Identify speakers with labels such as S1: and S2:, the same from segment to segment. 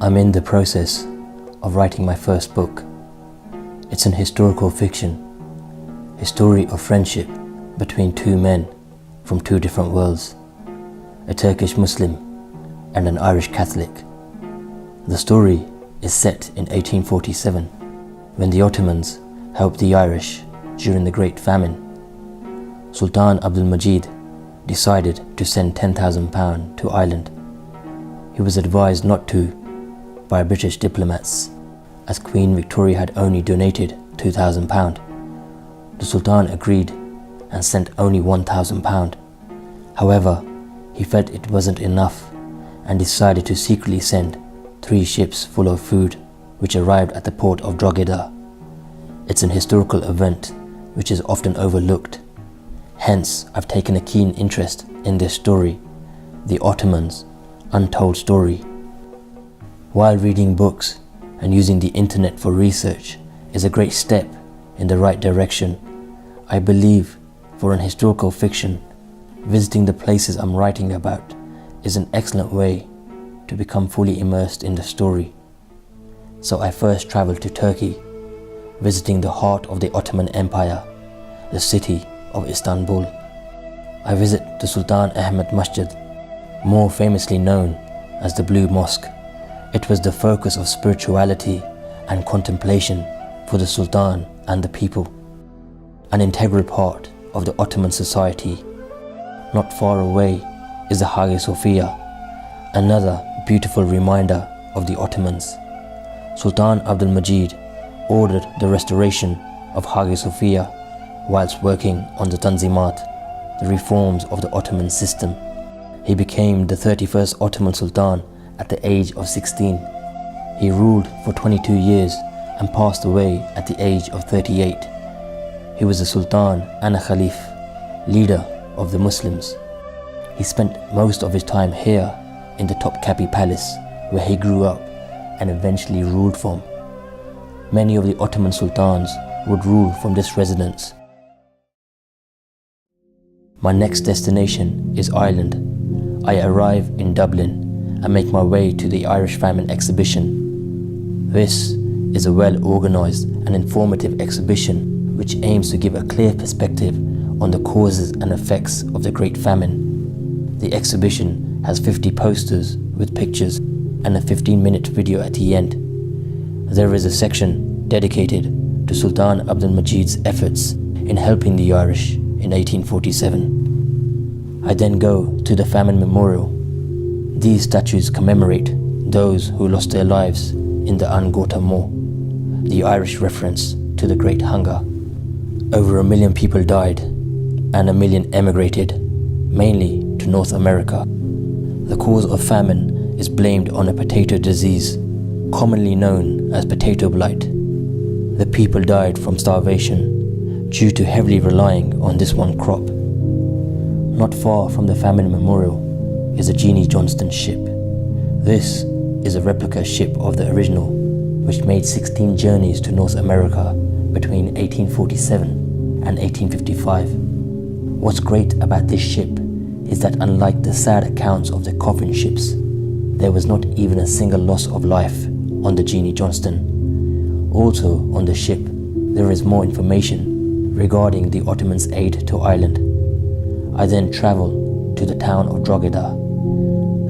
S1: I'm in the process of writing my first book. It's an historical fiction, a story of friendship between two men from two different worlds, a Turkish Muslim and an Irish Catholic. The story is set in 1847, when the Ottomans helped the Irish during the Great Famine. Sultan Abdul-Majid decided to send £10,000 to Ireland. He was advised not to by British diplomats, as Queen Victoria had only donated £2,000. The Sultan agreed and sent only £1,000. However, he felt it wasn't enough and decided to secretly send 3 ships full of food, which arrived at the port of Drogheda. It's an historical event which is often overlooked. Hence, I've taken a keen interest in this story, the Ottomans' untold story. While reading books and using the internet for research is a great step in the right direction, I believe for an historical fiction, visiting the places I'm writing about is an excellent way to become fully immersed in the story. So I first traveled to Turkey, visiting the heart of the Ottoman Empire, the city of Istanbul. I visit the Sultan Ahmed Masjid, more famously known as the Blue Mosque. It was the focus of spirituality and contemplation for the Sultan and the people, an integral part of the Ottoman society. Not far away is the Hagia Sophia, another beautiful reminder of the Ottomans. Sultan Abdul-Majid ordered the restoration of Hagia Sophia whilst working on the Tanzimat, the reforms of the Ottoman system. He became the 31st Ottoman Sultan at the age of 16. He ruled for 22 years and passed away at the age of 38. He was a Sultan and a Khalif, leader of the Muslims. He spent most of his time here in the Topkapi Palace, where he grew up and eventually ruled from. Many of the Ottoman Sultans would rule from this residence. My next destination is Ireland. I arrive in Dublin and make my way to the Irish Famine exhibition. This is a well-organized and informative exhibition which aims to give a clear perspective on the causes and effects of the Great Famine. The exhibition has 50 posters with pictures and a 15-minute video at the end. There is a section dedicated to Sultan Abdul-Majid's efforts in helping the Irish in 1847. I then go to the Famine Memorial. These statues commemorate those who lost their lives in the Untold, the Irish reference to the Great Hunger. Over 1 million people died and 1 million emigrated, mainly to North America. The cause of famine is blamed on a potato disease, commonly known as potato blight. The people died from starvation due to heavily relying on this one crop. Not far from the Famine Memorial is a Jeanie Johnston ship. This is a replica ship of the original, which made 16 journeys to North America between 1847 and 1855. What's great about this ship is that unlike the sad accounts of the coffin ships, there was not even a single loss of life on the Jeanie Johnston. Also on the ship, there is more information regarding the Ottomans' aid to Ireland. I then travel to the town of Drogheda.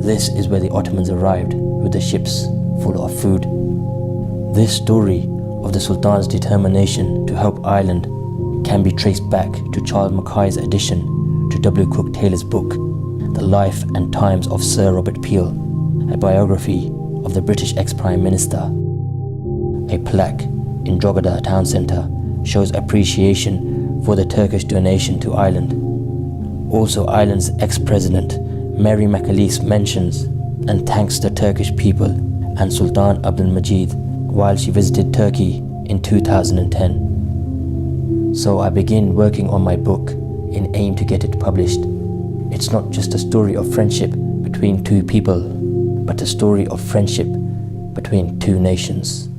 S1: This is where the Ottomans arrived with the ships full of food. This story of the Sultan's determination to help Ireland can be traced back to Charles Mackay's addition to W. Cook Taylor's book, The Life and Times of Sir Robert Peel, a biography of the British ex-Prime Minister. A plaque in Drogheda town centre shows appreciation for the Turkish donation to Ireland. Also, Ireland's ex-president Mary McAleese mentions and thanks the Turkish people and Sultan Abdul-Majid while she visited Turkey in 2010. So I begin working on my book in aim to get it published. It's not just a story of friendship between two people, but a story of friendship between two nations.